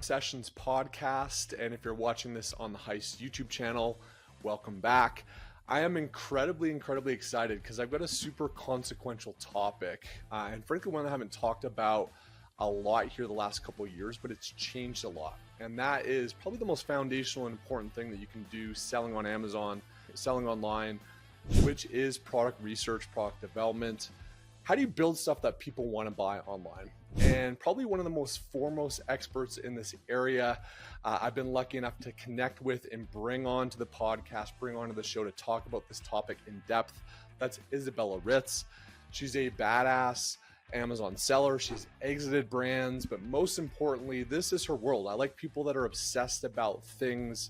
Sessions podcast. And if you're watching this on the Heist YouTube channel, welcome back. I am incredibly excited because I've got a super consequential topic, and frankly, one that I haven't talked about a lot here the last couple of years, but it's changed a lot. And that is probably the most foundational and important thing that you can do selling on Amazon, selling online, which is product research, product development. How do you build stuff that people want to buy online? And probably one of the most foremost experts in this area, I've been lucky enough to connect with and bring on to the podcast, bring on to the show to talk about this topic in depth. That's Isabella Ritz. She's a badass Amazon seller. She's exited brands, but most importantly, this is her world. I like people that are obsessed about things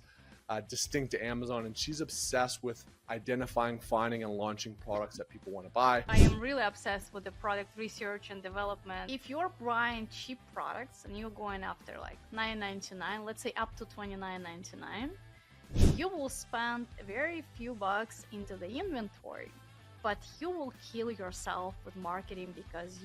distinct to Amazon, and she's obsessed with identifying, finding, and launching products that people want to buy. I am really obsessed with the product research and development. If you're buying cheap products and you're going after like $9.99, let's say up to $29.99, you will spend very few bucks into the inventory, but you will kill yourself with marketing because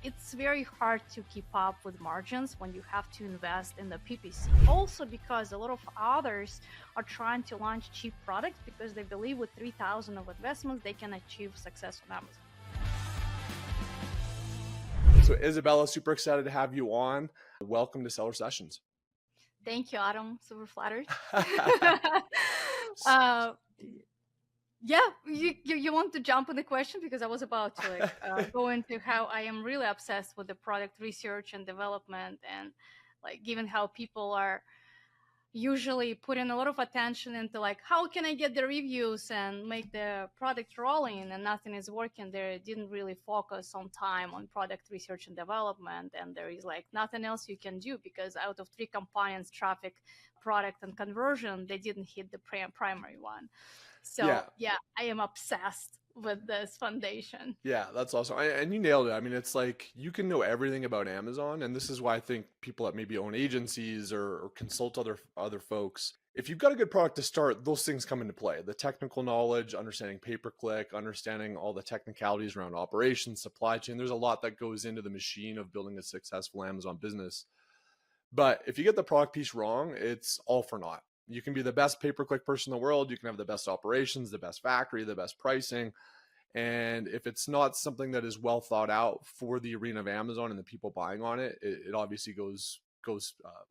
it's very hard to keep up with margins when you have to invest in the PPC. Also because a lot of others are trying to launch cheap products because they believe with $3,000 of investments, they can achieve success on Amazon. So Isabella, super excited to have you on. Welcome to Seller Sessions. Thank you, Adam. Super flattered. Yeah, you want to jump on the question because I was about to go into how I am really obsessed with the product research and development, and given how people are usually putting a lot of attention into how can I get the reviews and make the product rolling, and nothing is working. They didn't really focus on time on product research and development, and there is nothing else you can do because out of 3 components, traffic, product, and conversion, they didn't hit the primary one. So yeah, I am obsessed with this foundation. Yeah, that's awesome. And you nailed it. I mean, it's you can know everything about Amazon. And this is why I think people that maybe own agencies or consult other folks, if you've got a good product to start, those things come into play. The technical knowledge, understanding pay-per-click, understanding all the technicalities around operations, supply chain. There's a lot that goes into the machine of building a successful Amazon business. But if you get the product piece wrong, it's all for naught. You can be the best pay-per-click person in the world. You can have the best operations, the best factory, the best pricing. And if it's not something that is well thought out for the arena of Amazon and the people buying on it, it obviously goes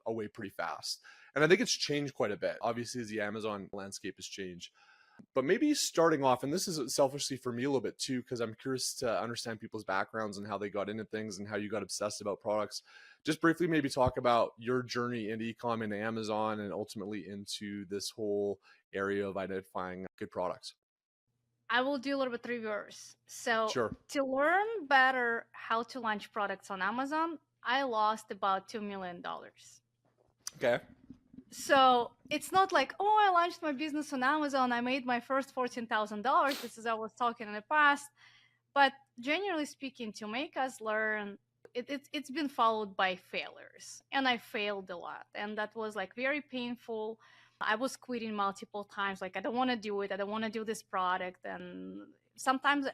away pretty fast. And I think it's changed quite a bit, obviously, as the Amazon landscape has changed. But maybe starting off, and this is selfishly for me a little bit too, because I'm curious to understand people's backgrounds and how they got into things and how you got obsessed about products. Just briefly, maybe talk about your journey into Ecom, into Amazon, and ultimately into this whole area of identifying good products. I will do a little bit reverse. So Sure. To learn better how to launch products on Amazon, I lost about $2 million. Okay. So it's not I launched my business on Amazon. I made my first $14,000. This is I was talking in the past. But generally speaking, to make us learn, it's been followed by failures. And I failed a lot. And that was very painful. I was quitting multiple times. I don't want to do it. I don't want to do this product. And sometimes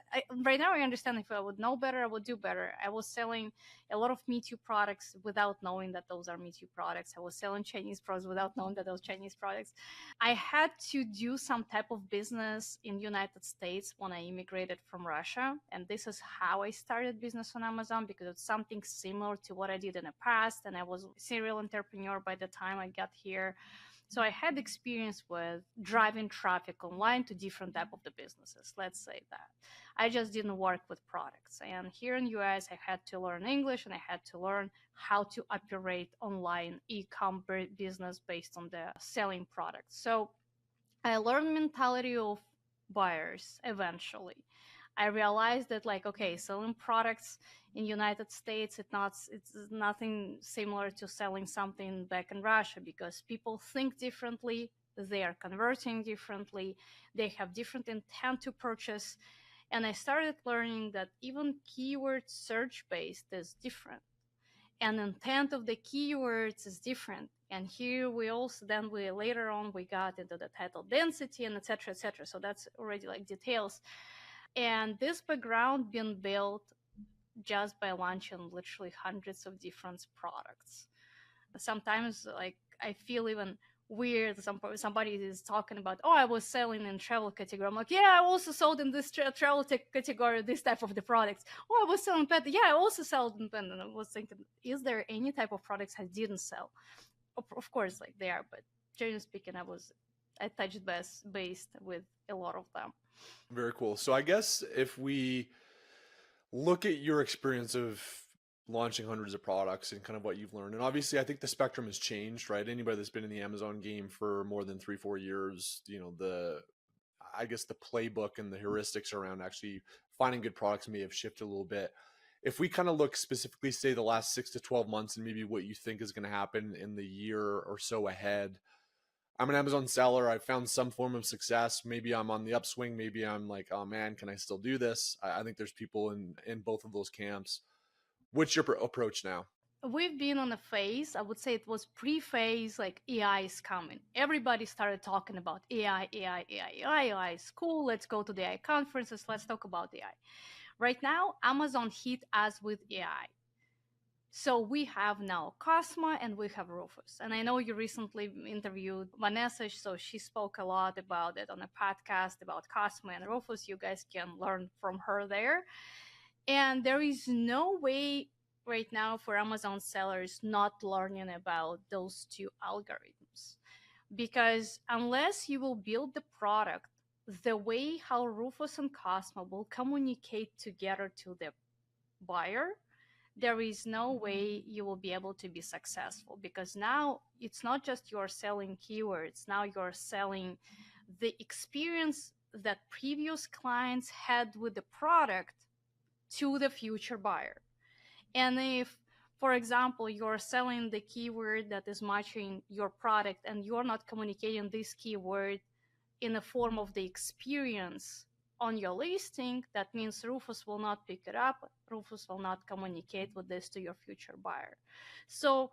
right now I understand if I would know better, I would do better. I was selling a lot of Me Too products without knowing that those are Me Too products. I was selling Chinese products without knowing that those Chinese products. I had to do some type of business in the United States when I immigrated from Russia. And this is how I started business on Amazon, because it's something similar to what I did in the past. And I was a serial entrepreneur by the time I got here. So I had experience with driving traffic online to different type of the businesses, let's say that. I just didn't work with products. And here in US, I had to learn English and I had to learn how to operate online e-com business based on the selling products. So I learned mentality of buyers eventually. I realized that selling products in United States, it's nothing similar to selling something back in Russia, because people think differently, they are converting differently, they have different intent to purchase. And I started learning that even keyword search based is different, and intent of the keywords is different. And here we later on we got into the title density and etc. etc. So that's already details. And this background been built just by launching literally hundreds of different products. Sometimes like I feel even weird. Somebody is talking about, oh, I was selling in travel category. I'm like, yeah, I also sold in this travel category this type of the products. Oh, I was selling pet. Yeah, I also sold in pet. And I was thinking, is there any type of products I didn't sell? Of course, like they are, but generally speaking, I touched based with a lot of them. Very cool. So I guess if we look at your experience of launching hundreds of products and kind of what you've learned, and obviously I think the spectrum has changed, right? Anybody that's been in the Amazon game for more than 3 4 years, the I guess the playbook and the heuristics around actually finding good products may have shifted a little bit. If we kind of look specifically, say the last 6 to 12 months, and maybe what you think is going to happen in the year or so ahead, I'm an Amazon seller. I found some form of success. Maybe I'm on the upswing. Maybe I'm like, oh man, can I still do this? I think there's people in both of those camps. What's your approach now? We've been on a phase, I would say it was pre-phase, like AI is coming. Everybody started talking about AI, AI, AI, AI, AI is cool. Let's go to the AI conferences. Let's talk about AI. Right now, Amazon hit us with AI. So we have now Cosmo and we have Rufus. And I know you recently interviewed Vanessa, so she spoke a lot about it on a podcast about Cosmo and Rufus. You guys can learn from her there. And there is no way right now for Amazon sellers not learning about those two algorithms. Because unless you will build the product the way how Rufus and Cosmo will communicate together to the buyer, there is no way you will be able to be successful, because now it's not just you're selling keywords, now you're selling the experience that previous clients had with the product to the future buyer. And if, for example, you're selling the keyword that is matching your product and you're not communicating this keyword in the form of the experience on your listing, that means Rufus will not pick it up. Rufus will not communicate with this to your future buyer. So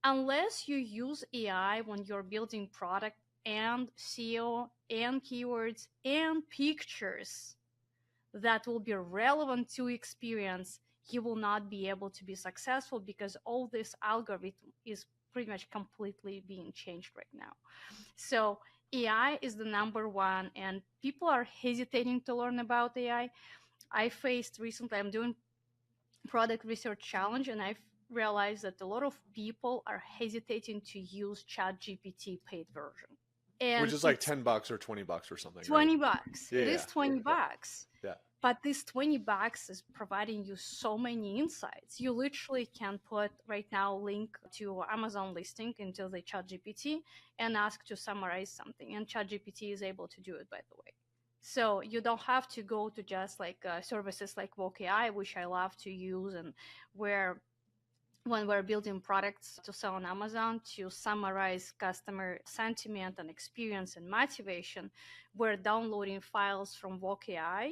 unless you use AI when you're building product and SEO and keywords and pictures that will be relevant to experience, you will not be able to be successful, because all this algorithm is pretty much completely being changed right now. So AI is the number one, and people are hesitating to learn about AI. I faced recently, I'm doing product research challenge, and I've realized that a lot of people are hesitating to use ChatGPT paid version. Which And is like it's $10 or $20 or something, right? $20. Yeah, It yeah, is $20. yeah. But this $20 is providing you so many insights. You literally can put right now link to Amazon listing into the ChatGPT and ask to summarize something, and ChatGPT is able to do it, by the way. So you don't have to go to just like services like WalkAI, which I love to use, and where when we're building products to sell on Amazon, to summarize customer sentiment and experience and motivation, we're downloading files from WalkAI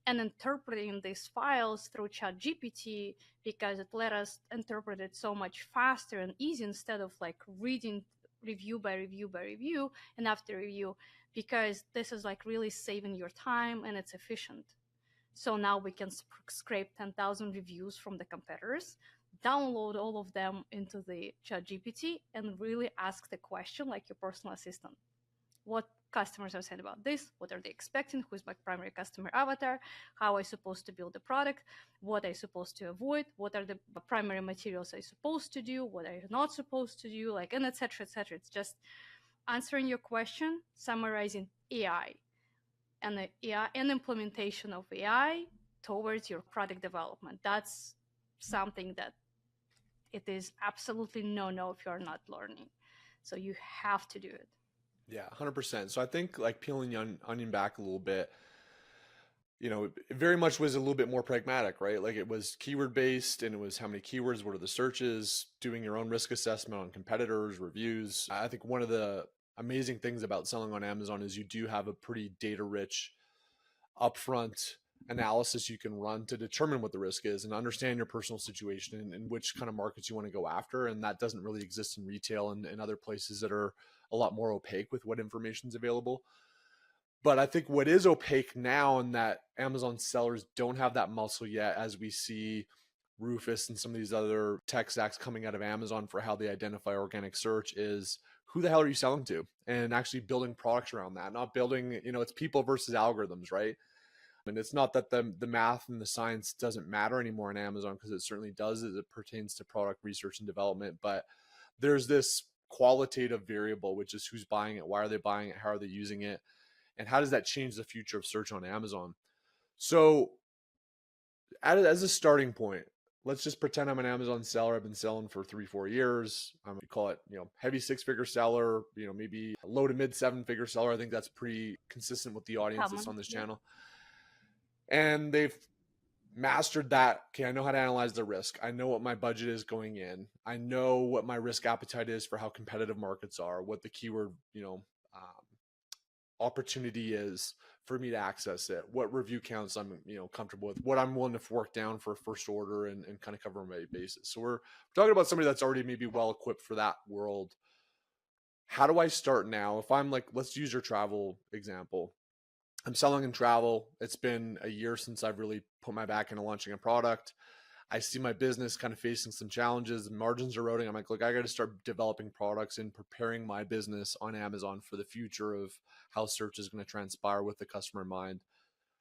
and interpreting these files through ChatGPT, because it let us interpret it so much faster and easy, instead of like reading review by review by review and after review, because this is like really saving your time and it's efficient. So now we can scrape 10,000 reviews from the competitors, download all of them into the ChatGPT, and really ask the question like your personal assistant. What customers are saying about this? What are they expecting? Who's my primary customer avatar? How I supposed to build the product? What I supposed to avoid? What are the primary materials I supposed to do? What I not supposed to do? Like, and etc. etc. It's just answering your question, summarizing AI, and the AI and implementation of AI towards your product development. That's something that it is absolutely no if you're not learning. So you have to do it. Yeah, 100%. So I think like peeling the onion back a little bit, it very much was a little bit more pragmatic, right? Like it was keyword based and it was how many keywords, what are the searches, doing your own risk assessment on competitors, reviews. I think one of the amazing things about selling on Amazon is you do have a pretty data rich upfront analysis you can run to determine what the risk is and understand your personal situation and which kind of markets you want to go after. And that doesn't really exist in retail and other places that are a lot more opaque with what information is available. But I think what is opaque now and that Amazon sellers don't have that muscle yet, as we see Rufus and some of these other tech stacks coming out of Amazon for how they identify organic search is who the hell are you selling to, and actually building products around that, not building, it's people versus algorithms, right? And it's not that the math and the science doesn't matter anymore in Amazon, because it certainly does as it pertains to product research and development. But there's this qualitative variable, which is who's buying it, why are they buying it, how are they using it, and how does that change the future of search on Amazon? So as a starting point, let's just pretend I'm an Amazon seller. I've been selling for 3-4 years. I'm gonna call it, heavy 6-figure seller, maybe low to mid 7-figure seller. I think that's pretty consistent with the audience that's on this channel. And they've mastered that. Okay, I know how to analyze the risk. I know what my budget is going in. I know what my risk appetite is for how competitive markets are, what the keyword, opportunity is for me to access it, what review counts I'm comfortable with, what I'm willing to work down for a first order, and kind of cover my basis. So we're talking about somebody that's already maybe well equipped for that world. How do I start now? If I'm like, let's use your travel example. I'm selling in travel. It's been a year since I've really put my back into launching a product. I see my business kind of facing some challenges, margins are eroding. I'm like, look, I got to start developing products and preparing my business on Amazon for the future of how search is going to transpire with the customer in mind.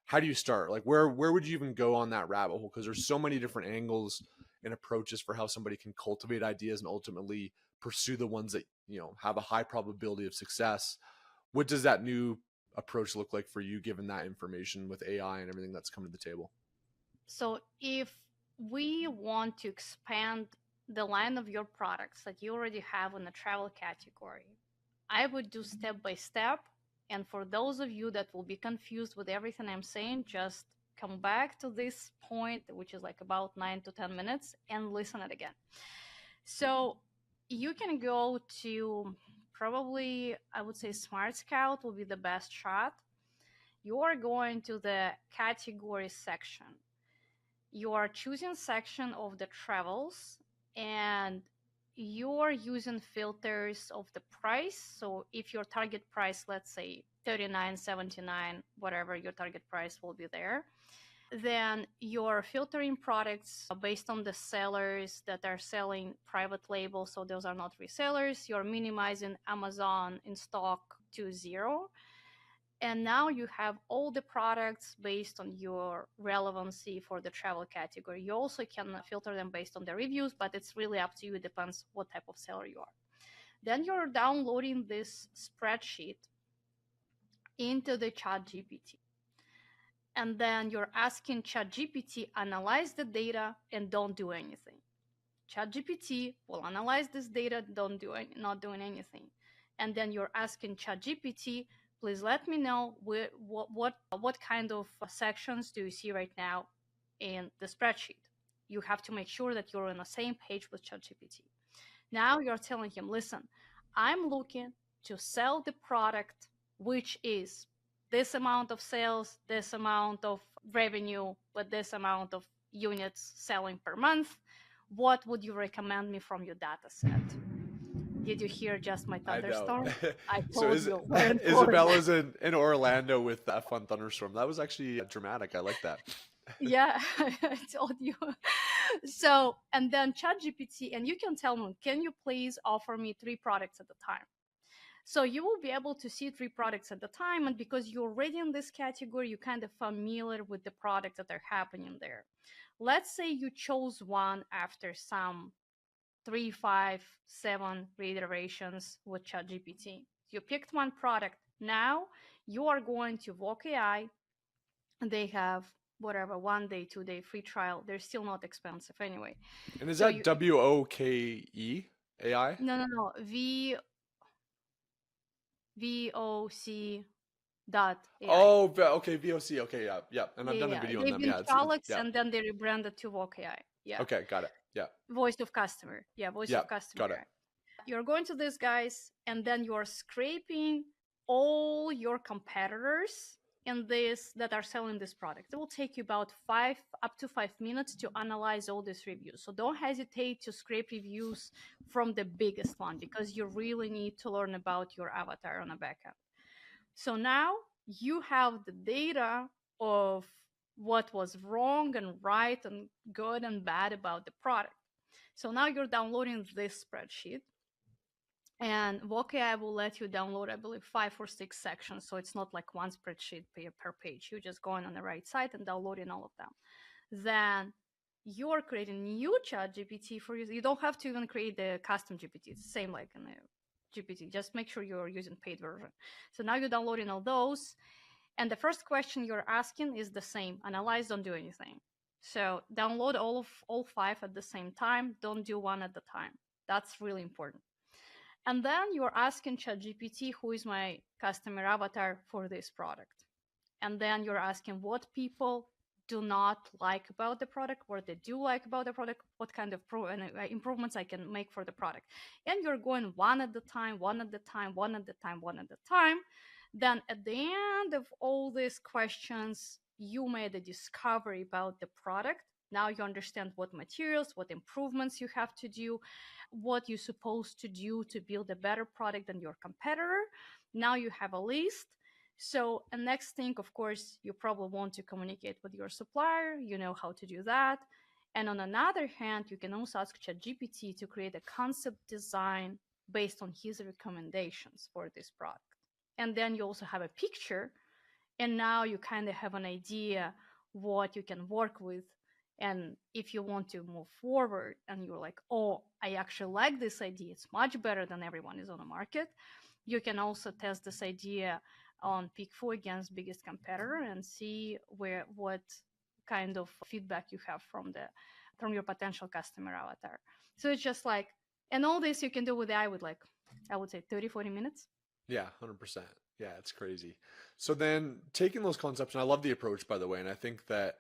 How do you start? Like, where would you even go on that rabbit hole? Because there's so many different angles and approaches for how somebody can cultivate ideas and ultimately pursue the ones that, have a high probability of success. What does that new approach look like for you, given that information with AI and everything that's come to the table? So if we want to expand the line of your products that you already have in the travel category, I would do step by step. And for those of you that will be confused with everything I'm saying, just come back to this point, which is like about 9 to 10 minutes, and listen it again. So you can go to, probably, I would say Smart Scout will be the best shot. You are going to the category section. You are choosing section of the travels, and you're using filters of the price. So if your target price, let's say $39.79, whatever your target price will be there, then you're filtering products based on the sellers that are selling private labels. So those are not resellers. You're minimizing Amazon in stock to 0. And now you have all the products based on your relevancy for the travel category. You also can filter them based on the reviews, but it's really up to you. It depends what type of seller you are. Then you're downloading this spreadsheet into the ChatGPT. And then you're asking ChatGPT, analyze the data and don't do anything. ChatGPT will analyze this data, not doing anything. And then you're asking ChatGPT, please let me know what kind of sections do you see right now in the spreadsheet. You have to make sure that you're on the same page with ChatGPT. Now you're telling him, listen, I'm looking to sell the product, which is this amount of sales, this amount of revenue, with this amount of units selling per month. What would you recommend me from your data set? Did you hear just my thunderstorm? I So told you. We're in Florida. Isabella's in Orlando with a fun thunderstorm. That was actually dramatic. I like that. Yeah, I told you. So, and then ChatGPT, and you can tell them, can you please offer me 3 products at a time? So you will be able to see 3 products at a time. And because you're already in this category, you're kind of familiar with the products that are happening there. Let's say you chose one after some 3, 5, 7 reiterations with ChatGPT. You picked one product. Now you are going to Voc AI. They have whatever 1 day, 2 day free trial. They're still not expensive anyway. And is that WOKE AI? No. VOC dot AI. Oh, okay, VOC. Okay, yeah. And I've done a video on They've them. been Yeah, Trollocs, and then they rebranded to Voc AI. Yeah. Okay, got it. Yeah. Voice of customer. Yeah, voice of customer. Got it. You're going to these guys, and then you're scraping all your competitors in this that are selling this product. It will take you about 5 to 5 minutes to analyze all these reviews. So don't hesitate to scrape reviews from the biggest one, because you really need to learn about your avatar on the back end. So now you have the data of what was wrong and right and good and bad about the product. So now you're downloading this spreadsheet, and Vokai will let you download, I believe, 5 or 6 sections. So it's not like one spreadsheet per page. You're just going on the right site and downloading all of them. Then you're creating new chat GPT for you. You don't have to even create the custom GPT. It's the same like in the GPT. Just make sure you're using paid version. So now you're downloading all those. And the first question you're asking is the same. Analyze, don't do anything. So download all 5 at the same time. Don't do one at a time. That's really important. And then you're asking ChatGPT, who is my customer avatar for this product? And then you're asking what people do not like about the product, what they do like about the product, what kind of improvements I can make for the product. And you're going one at a time, one at a time, one at a time, one at a time. Then at the end of all these questions, you made a discovery about the product. Now you understand what materials, what improvements you have to do, what you're supposed to do to build a better product than your competitor. Now you have a list. So, a next thing, of course, you probably want to communicate with your supplier. You know how to do that. And on another hand, you can also ask ChatGPT to create a concept design based on his recommendations for this product. And then you also have a picture, and now you kind of have an idea what you can work with. And if you want to move forward and you're like, oh, I actually like this idea, it's much better than everyone is on the market, you can also test this idea on Pickfu against biggest competitor and see what kind of feedback you have from your potential customer avatar. So it's just like, and all this you can do with AI with like, I would say 30-40 minutes. Yeah, 100%. Yeah, it's crazy. So then taking those concepts, and I love the approach, by the way, and I think that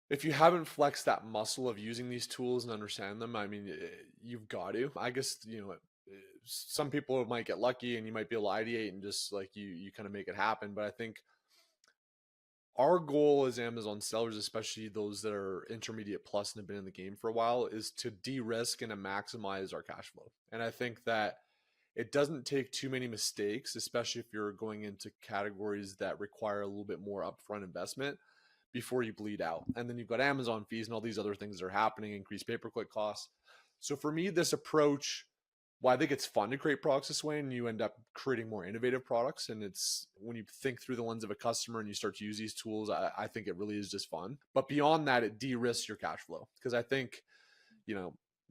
if you haven't flexed that muscle of using these tools and understanding them, I mean, you've got to. I guess, some people might get lucky and you might be able to ideate and just like you kind of make it happen. But I think our goal as Amazon sellers, especially those that are intermediate plus and have been in the game for a while, is to de-risk and to maximize our cash flow. And I think that it doesn't take too many mistakes, especially if you're going into categories that require a little bit more upfront investment before you bleed out. And then you've got Amazon fees and all these other things that are happening, increased pay-per-click costs. So for me, this approach, well, I think it's fun to create products this way and you end up creating more innovative products. And it's when you think through the lens of a customer and you start to use these tools, I think it really is just fun. But beyond that, it de-risks your cash flow because I think,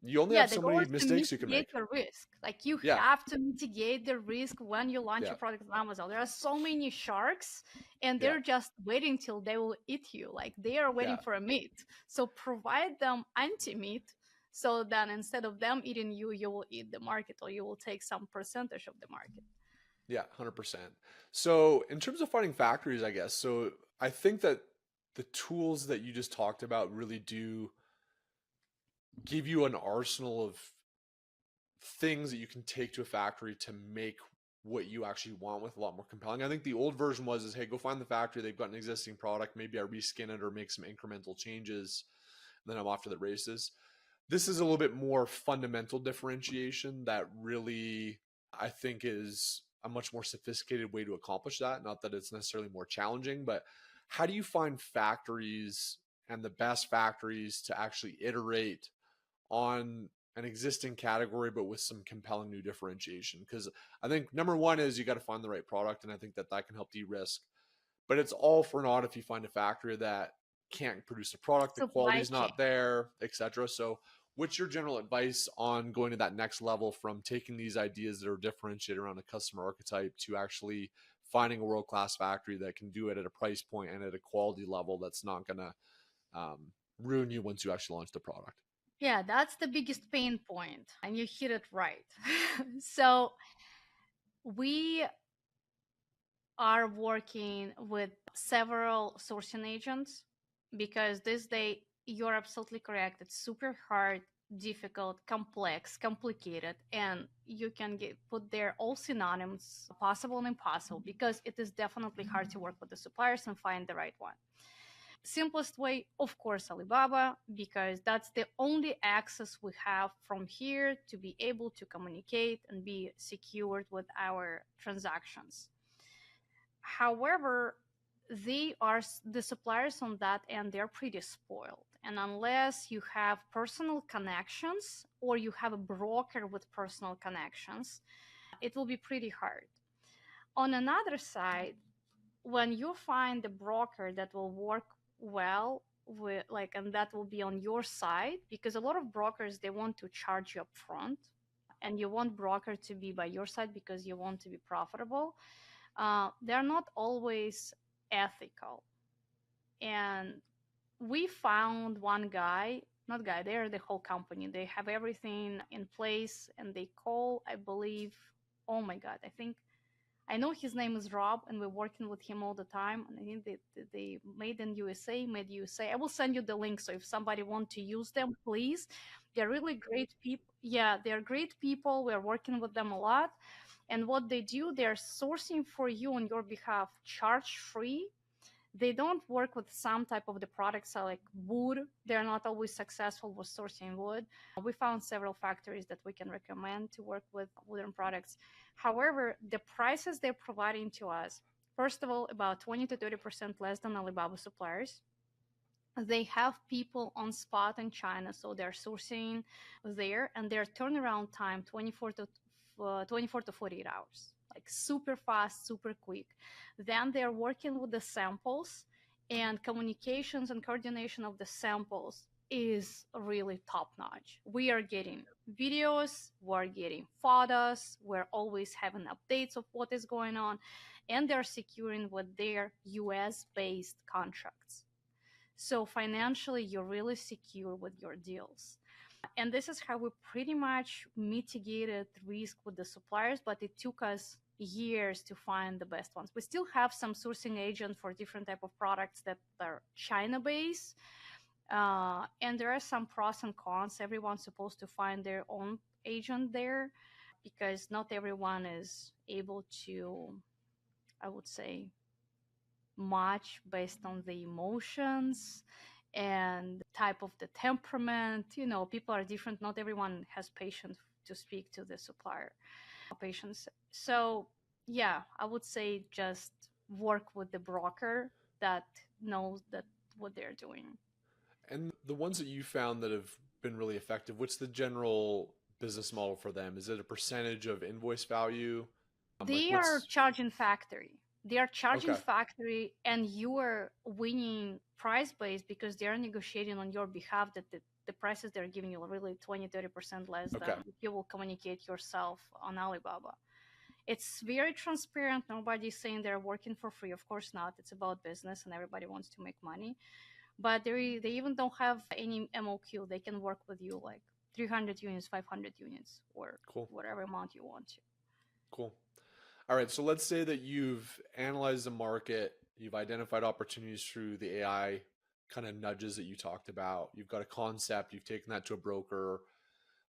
you only Yeah, have the so goal many is to mistakes you can mitigate make. the risk. Like you Yeah. have to mitigate the risk when you launch Yeah. a product on Amazon. There are so many sharks and Yeah. they're just waiting till they will eat you. Like they are waiting Yeah. for a meat. So provide them anti-meat so that instead of them eating you, you will eat the market or you will take some percentage of the market. Yeah, 100%. So, in terms of finding factories, I guess, so I think that the tools that you just talked about really do give you an arsenal of things that you can take to a factory to make what you actually want with a lot more compelling. I think the old version was hey, go find the factory, they've got an existing product, maybe I reskin it or make some incremental changes, and then I'm off to the races. This is a little bit more fundamental differentiation that really I think is a much more sophisticated way to accomplish that. Not that it's necessarily more challenging, but how do you find factories and the best factories to actually iterate on an existing category, but with some compelling new differentiation? Because I think number one is you got to find the right product, and I think that can help de-risk. But it's all for naught if you find a factory that can't produce a product, the Supply quality's chain. not there, etc. So what's your general advice on going to that next level from taking these ideas that are differentiated around a customer archetype to actually finding a world-class factory that can do it at a price point and at a quality level that's not going to ruin you once you actually launch the product? Yeah, that's the biggest pain point, and you hit it right. So we are working with several sourcing agents because this day you're absolutely correct. It's super hard, difficult, complex, complicated, and you can put there all synonyms, possible and impossible, because it is definitely hard to work with the suppliers and find the right one. Simplest way, of course, Alibaba, because that's the only access we have from here to be able to communicate and be secured with our transactions. However, the suppliers on that end, they're pretty spoiled. And unless you have personal connections or you have a broker with personal connections, it will be pretty hard. On another side, when you find a broker that will work well with like, and that will be on your side, because a lot of brokers, they want to charge you up front, and you want broker to be by your side because you want to be profitable. They're not always ethical. And we found one guy, not guy, they're the whole company. They have everything in place, and they call, I believe, oh my God, I know his name is Rob, and we're working with him all the time. And I think they made in USA, made USA. I will send you the link, so if somebody want to use them, please. They're really great people. Yeah, they're great people. We're working with them a lot. And what they do, they're sourcing for you on your behalf, charge free. They don't work with some type of the products like wood. They're not always successful with sourcing wood. We found several factories that we can recommend to work with wooden products. However, the prices they're providing to us, first of all, about 20 to 30% less than Alibaba suppliers. They have people on spot in China, so they're sourcing there, and their turnaround time 24 to 48 hours, like super fast, super quick. Then they're working with the samples, and communications and coordination of the samples is really top notch. We are getting videos, we're getting photos, we're always having updates of what is going on, and they're securing with their US based contracts. So financially, you're really secure with your deals. And this is how we pretty much mitigated risk with the suppliers, but it took us years to find the best ones. We still have some sourcing agent for different type of products that are China based. And there are some pros and cons. Everyone's supposed to find their own agent there because not everyone is able to, I would say, much based on the emotions and type of the temperament. You know, people are different. Not everyone has patience to speak to the supplier. Patience. So, yeah, I would say just work with the broker that knows that what they're doing. And the ones that you found that have been really effective, what's the general business model for them? Is it a percentage of invoice value? Like They are what's charging factory. They are charging okay. factory, and you are winning price based because they are negotiating on your behalf that the prices they're giving you are really 20-30% less than Okay. if you will communicate yourself on Alibaba. It's very transparent. Nobody's saying they're working for free. Of course not. It's about business and everybody wants to make money. But they even don't have any MOQ. They can work with you like 300 units, 500 units, or Cool. whatever amount you want to. Cool. All right. So let's say that you've analyzed the market, you've identified opportunities through the AI kind of nudges that you talked about. You've got a concept, you've taken that to a broker.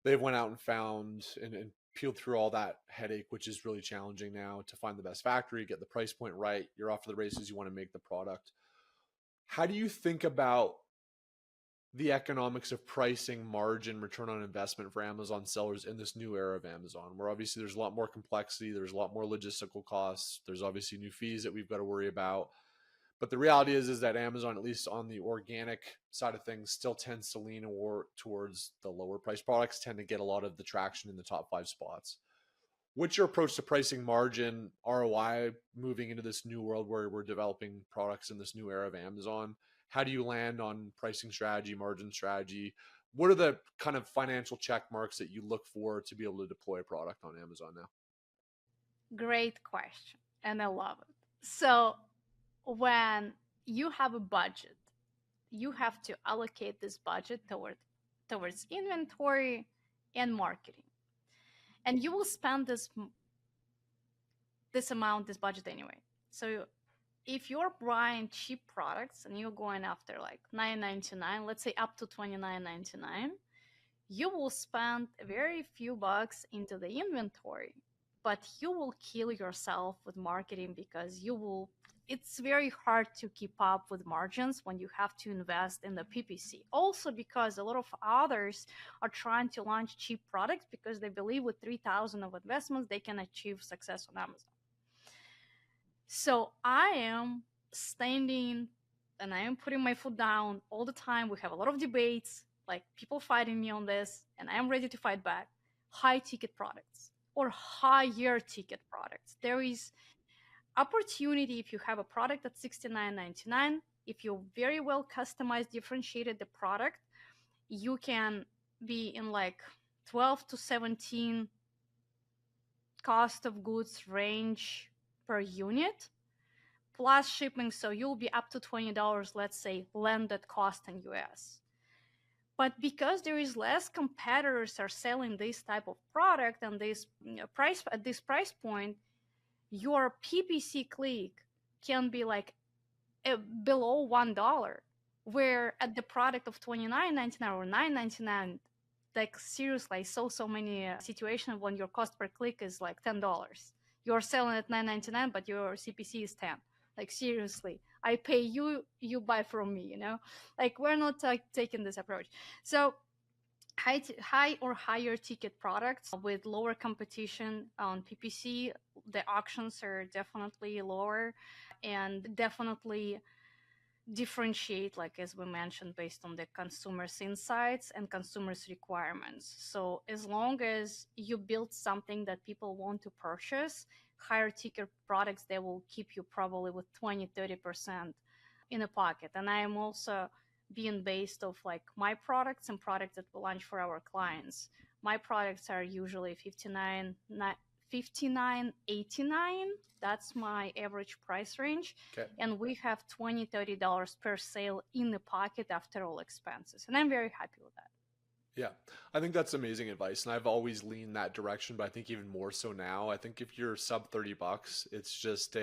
They've went out and found and peeled through all that headache, which is really challenging now to find the best factory, get the price point right. You're off to the races, you want to make the product. How do you think about the economics of pricing, margin, return on investment for Amazon sellers in this new era of Amazon, where obviously there's a lot more complexity, there's a lot more logistical costs, there's obviously new fees that we've got to worry about. But the reality is that Amazon, at least on the organic side of things, still tends to lean towards the lower price products, tend to get a lot of the traction in the top 5 spots. What's your approach to pricing, margin, ROI, moving into this new world where we're developing products in this new era of Amazon? How do you land on pricing strategy, margin strategy? What are the kind of financial check marks that you look for to be able to deploy a product on Amazon now? Great question. And I love it. So, when you have a budget, you have to allocate this budget towards inventory and marketing. And you will spend this amount, this budget anyway. So if you're buying cheap products and you're going after like $9.99, let's say up to $29.99, you will spend a very few bucks into the inventory, but you will kill yourself with marketing because it's very hard to keep up with margins when you have to invest in the PPC. Also because a lot of others are trying to launch cheap products because they believe with 3,000 of investments they can achieve success on Amazon. So I am standing and I am putting my foot down all the time. We have a lot of debates, like people fighting me on this, and I am ready to fight back. High ticket products or higher ticket products. There is opportunity if you have a product at $69.99. If you very well customized, differentiated the product, you can be in like 12 to 17 cost of goods range per unit plus shipping, so you'll be up to $20, let's say, landed cost in US. But because there is less competitors are selling this type of product and this price at this price point, your PPC click can be like below $1, where at the product of $29.99 or $9.99, like seriously, I saw so many situations when your cost per click is like $10. You're selling at $9.99, but your CPC is 10. Like seriously, I pay you, you buy from me. Like we're not taking this approach. So high or higher ticket products with lower competition on PPC, the auctions are definitely lower and definitely differentiate, like as we mentioned, based on the consumers' insights and consumers' requirements. So as long as you build something that people want to purchase, higher ticket products, they will keep you probably with 20-30% in a pocket. And I am also being based of like my products and products that we launch for our clients. My products are usually $59.89. That's my average price range. Okay. And we have $20-30 per sale in the pocket after all expenses. And I'm very happy with that. Yeah, I think that's amazing advice. And I've always leaned that direction, but I think even more so now. I think if you're sub $30, it's just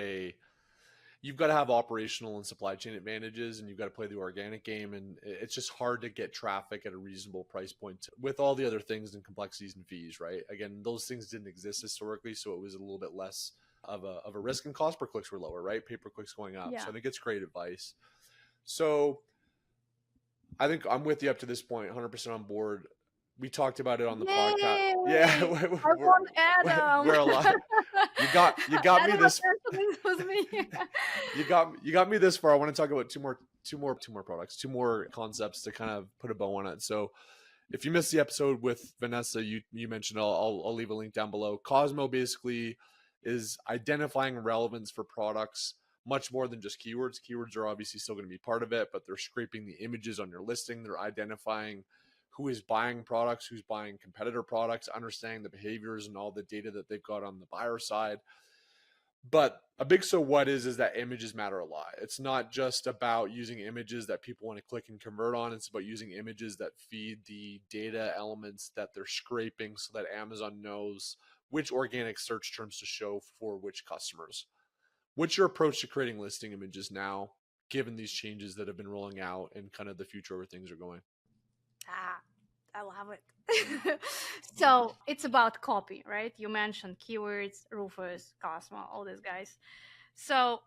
you've got to have operational and supply chain advantages, and you've got to play the organic game. And it's just hard to get traffic at a reasonable price point with all the other things and complexities and fees, right? Again, those things didn't exist historically, so it was a little bit less of a risk, and cost per clicks were lower, right? Pay per clicks going up. Yeah. So I think it's great advice. So I think I'm with you up to this point, 100% on board. We talked about it on the podcast. Yeah, I want Adam. we're alive. You got Adam me this. Was me. you got me this far. I want to talk about two more products, two more concepts to kind of put a bow on it. So if you missed the episode with Vanessa, you mentioned, I'll leave a link down below. Cosmo basically is identifying relevance for products much more than just keywords. Keywords are obviously still going to be part of it, but they're scraping the images on your listing. They're identifying who is buying products, who's buying competitor products, understanding the behaviors and all the data that they've got on the buyer side. But a big so what is that images matter a lot. It's not just about using images that people want to click and convert on. It's about using images that feed the data elements that they're scraping so that Amazon knows which organic search terms to show for which customers. What's your approach to creating listing images now, given these changes that have been rolling out and kind of the future where things are going? I love it. So it's about copy, right? You mentioned keywords, Rufus, Cosmo, all these guys. So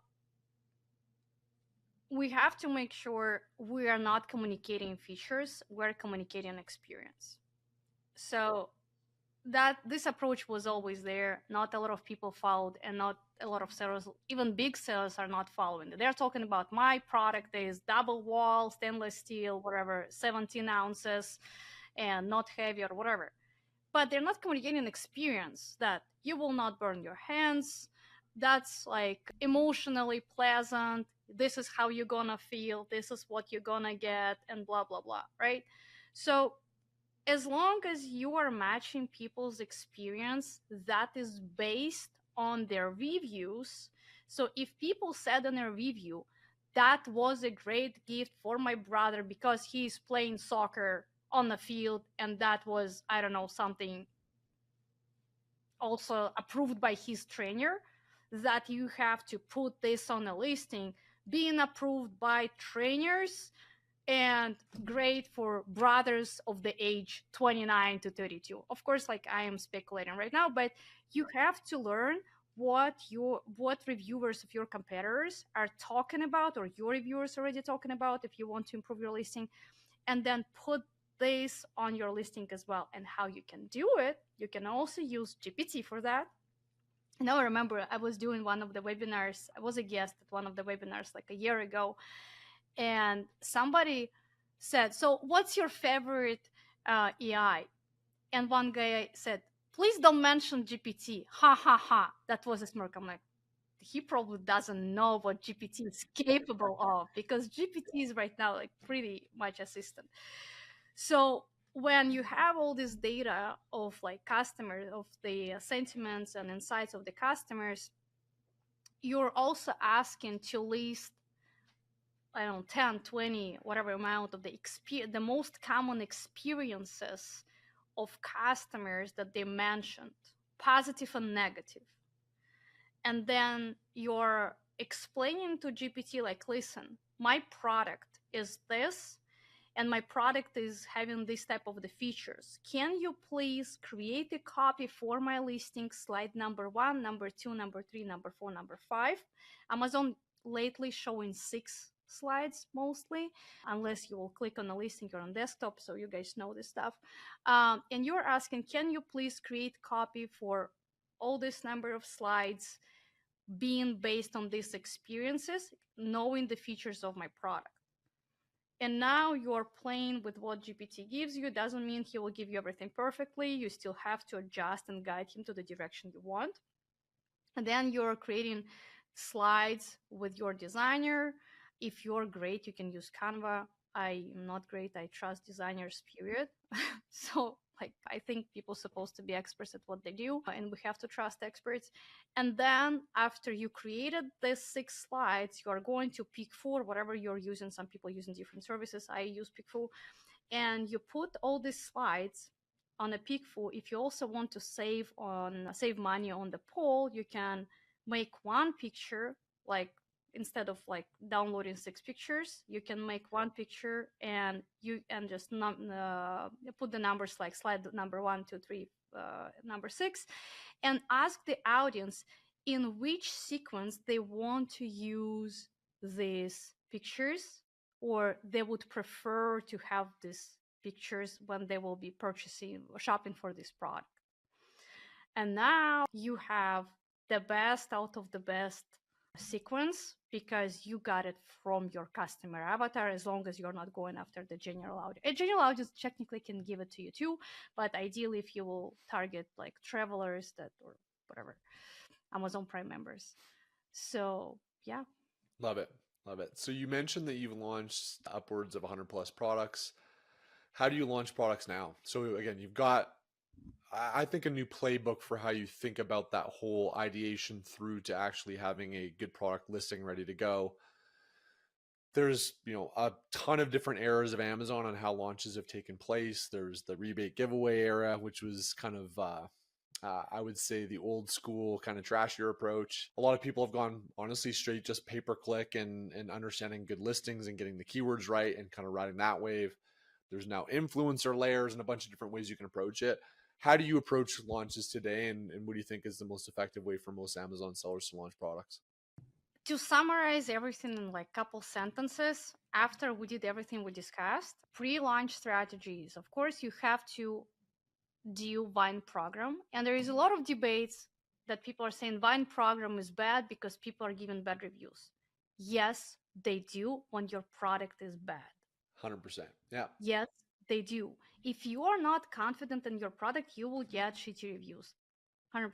we have to make sure we are not communicating features, we're communicating experience. So that this approach was always there. Not a lot of people followed, and not a lot of sellers, even big sellers, are not following it. They're talking about my product is double wall, stainless steel, whatever, 17 ounces, and not heavy or whatever. But they're not communicating experience that you will not burn your hands. That's like emotionally pleasant. This is how you're gonna feel. This is what you're gonna get, and blah, blah, blah, right? So as long as you are matching people's experience that is based on their reviews. So if people said in their review, that was a great gift for my brother because he's playing soccer on the field, and that was, I don't know, something also approved by his trainer, that you have to put this on a listing, being approved by trainers and great for brothers of the age 29 to 32. Of course, like I am speculating right now, but you have to learn what reviewers of your competitors are talking about, or your reviewers already talking about, if you want to improve your listing, and then put this on your listing as well. And how you can do it, you can also use GPT for that. Now I remember I was doing one of the webinars. I was a guest at one of the webinars like a year ago, and somebody said, "So, what's your favorite AI?" And one guy said, "Please don't mention GPT." Ha ha ha! That was a smirk. I'm like, he probably doesn't know what GPT is capable of, because GPT is right now like pretty much assistant. So when you have all this data of like customers, of the sentiments and insights of the customers, you're also asking to list, I don't know, 10, 20, whatever amount of the most common experiences of customers that they mentioned, positive and negative. And then you're explaining to GPT, like, listen, my product is this, and my product is having this type of the features. Can you please create a copy for my listing, slide number 1, number 2, number 3, number 4, number 5? Amazon lately showing 6 slides mostly, unless you will click on the listing or on desktop, so you guys know this stuff. And you're asking, can you please create copy for all this number of slides, being based on these experiences, knowing the features of my product? And now you're playing with what GPT gives you. Doesn't mean he will give you everything perfectly. You still have to adjust and guide him to the direction you want. And then you're creating slides with your designer. If you're great, you can use Canva. I am not great. I trust designers, period. So, like, I think people are supposed to be experts at what they do, and we have to trust experts. And then after you created these 6 slides, you are going to pick 4, whatever you're using. Some people using different services. I use Pickful, and you put all these slides on a Pickful. If you also want to save money on the poll, you can make one picture, like, instead of like downloading 6 pictures, you can make one picture, and just put the numbers, like slide number 1, 2, 3, number 6, and ask the audience in which sequence they want to use these pictures, or they would prefer to have these pictures when they will be purchasing or shopping for this product. And now you have the best out of the best sequence, because you got it from your customer avatar, as long as you're not going after the general audience. A general audience technically can give it to you too, but ideally if you will target like travelers that, or whatever, Amazon Prime members. So yeah. Love it. Love it. So you mentioned that you've launched upwards of 100 plus products. How do you launch products now? So again, you've got, I think, a new playbook for how you think about that whole ideation through to actually having a good product listing ready to go. There's, a ton of different eras of Amazon on how launches have taken place. There's the rebate giveaway era, which was kind of I would say the old school kind of trashier approach. A lot of people have gone honestly straight just pay per click and understanding good listings and getting the keywords right and kind of riding that wave. There's now influencer layers and a bunch of different ways you can approach it. How do you approach launches today, and what do you think is the most effective way for most Amazon sellers to launch products? To summarize everything in like couple sentences, after we did everything we discussed, pre-launch strategies, of course you have to do Vine program. And there is a lot of debates that people are saying Vine program is bad because people are giving bad reviews. Yes, they do when your product is bad. 100%. Yeah. Yes, they do. If you are not confident in your product, you will get shitty reviews. 100%.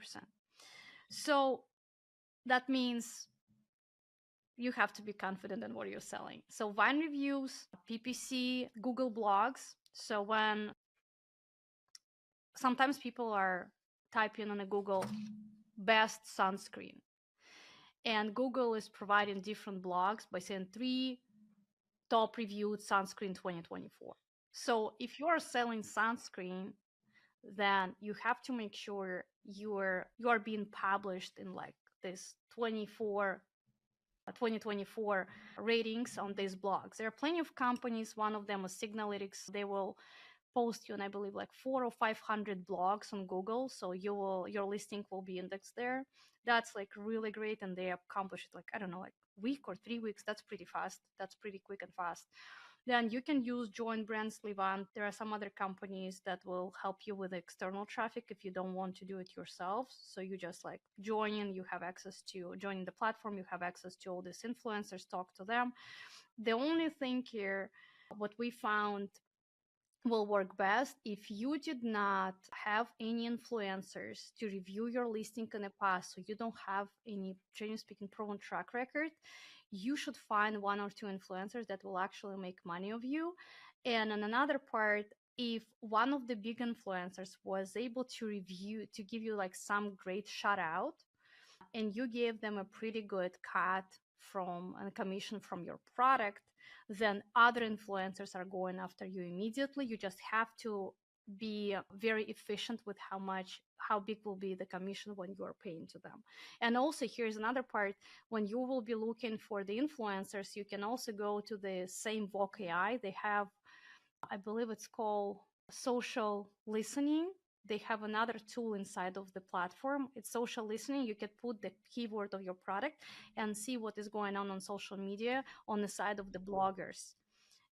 So that means you have to be confident in what you're selling. So Vine reviews, PPC, Google blogs. So when sometimes people are typing on a Google best sunscreen, and Google is providing different blogs by saying 3 top reviewed sunscreen 2024. So if you are selling sunscreen, then you have to make sure you are being published in like this 2024 ratings on these blogs. There are plenty of companies. One of them is Signalytics. They will post you, and I believe like 400 or 500 blogs on Google, so your listing will be indexed there. That's like really great, and they accomplish it like, I don't know, like week or 3 weeks. That's pretty fast. That's pretty quick and fast. then you can use Join Brands Levant. There are some other companies that will help you with external traffic if you don't want to do it yourself. So you just like join, you have access to joining the platform, you have access to all these influencers, talk to them. The only thing here, what we found will work best if you did not have any influencers to review your listing in the past, so you don't have any, generally speaking, proven track record. You should find one or two influencers that will actually make money of you. And on another part, if one of the big influencers was able to review, to give you like some great shout out, and you gave them a pretty good cut from a commission from your product, then other influencers are going after you immediately. You just have to be very efficient with how big will be the commission when you are paying to them. And also, here's another part: when you will be looking for the influencers, you can also go to the same Voc AI. They have, I believe it's called social listening. They have another tool inside of the platform. It's social listening. You can put the keyword of your product and see what is going on social media on the side of the bloggers.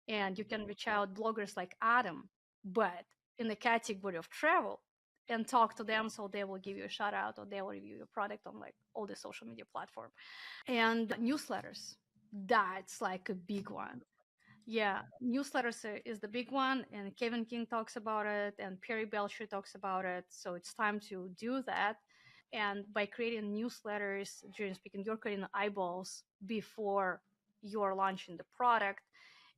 And you can reach out bloggers like Adam, but in the category of travel, and talk to them, so they will give you a shout out or they will review your product on like all the social media platform. And newsletters, that's like a big one. Yeah, newsletters is the big one, and Kevin King talks about it, and Perry Belcher talks about it. So it's time to do that. And by creating newsletters, generally speaking, you're creating eyeballs before you're launching the product,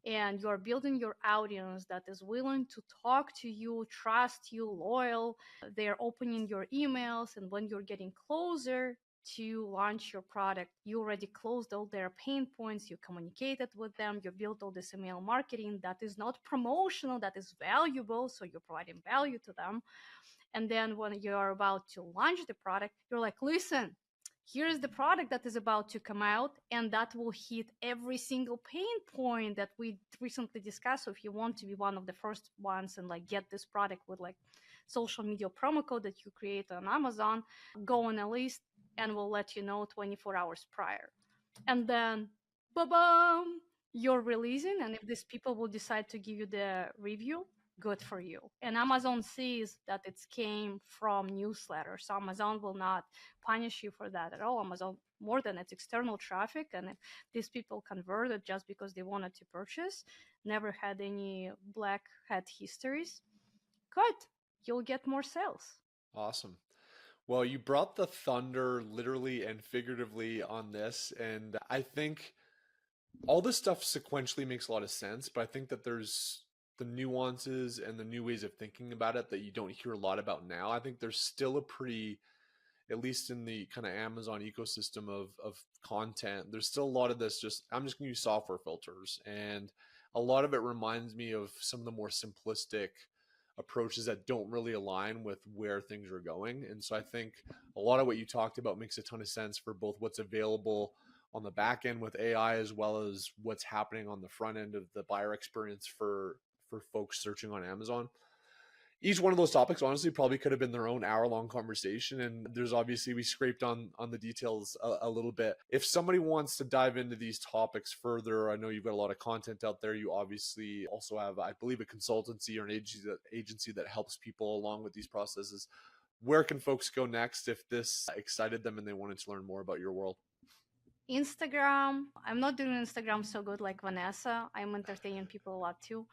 and you're building your audience that is willing to talk to you, trust you, loyal. They're opening your emails, and when you're getting closer to launch your product, you already closed all their pain points, you communicated with them, you built all this email marketing that is not promotional, that is valuable, so you're providing value to them. And then when you're about to launch the product, you're like, listen, here is the product that is about to come out, and that will hit every single pain point that we recently discussed. So if you want to be one of the first ones and like get this product with like social media promo code that you create on Amazon, go on a list, and we'll let you know 24 hours prior. And then, ba-bam, you're releasing. And if these people will decide to give you the review, good for you. And Amazon sees that it came from newsletters. So Amazon will not punish you for that at all. Amazon, more than it's external traffic. And if these people converted just because they wanted to purchase, never had any black hat histories, good. You'll get more sales. Awesome. Well, you brought the thunder literally and figuratively on this, and I think all this stuff sequentially makes a lot of sense, but I think that there's the nuances and the new ways of thinking about it that you don't hear a lot about now. I think there's still a pretty, at least in the kind of Amazon ecosystem of content, there's still a lot of this just, I'm just going to use software filters. And a lot of it reminds me of some of the more simplistic approaches that don't really align with where things are going. And so I think a lot of what you talked about makes a ton of sense for both what's available on the back end with AI as well as what's happening on the front end of the buyer experience for folks searching on Amazon. Each one of those topics honestly probably could have been their own hour-long conversation, and there's obviously, we scraped on the details a little bit. If somebody wants to dive into these topics further, I know you've got a lot of content out there. You obviously also have, I believe, a consultancy or an agency that helps people along with these processes. Where can folks go next if this excited them and they wanted to learn more about your world? Instagram. I'm not doing Instagram so good like Vanessa. I'm entertaining people a lot too.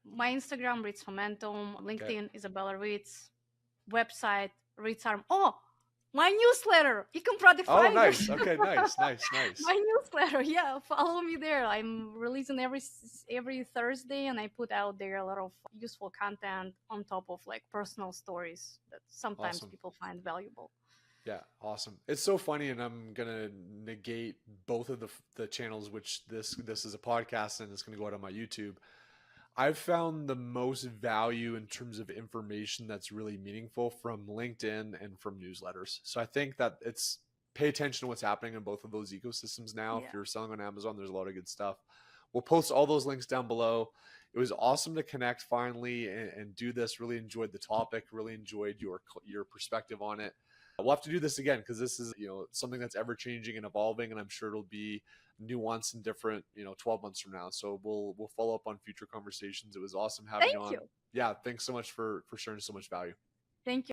My Instagram, Ritz Momentum. Okay. LinkedIn, Isabella Ritz. Website, Ritz Arm. Oh, my newsletter, Ecom Product Oh, Finders. nice. Okay, nice, nice, nice. My newsletter, yeah, follow me there. I'm releasing every Thursday, and I put out there a lot of useful content on top of like personal stories that sometimes Awesome. people find valuable. Yeah, awesome. It's so funny, and I'm gonna negate both of the channels, which this is a podcast and it's gonna go out on my YouTube. I've found the most value in terms of information that's really meaningful from LinkedIn and from newsletters. So I think that it's, pay attention to what's happening in both of those ecosystems now. If Yeah. you're selling on Amazon, there's a lot of good stuff. We'll post all those links down below. It was awesome to connect finally and do this. Really enjoyed the topic. Really enjoyed your perspective on it. we'll have to do this again because this is, something that's ever changing and evolving, and I'm sure it'll be nuanced and different, 12 months from now. So we'll follow up on future conversations. It was awesome having you Thank on. you. Yeah, thanks so much for sharing so much value. Thank you.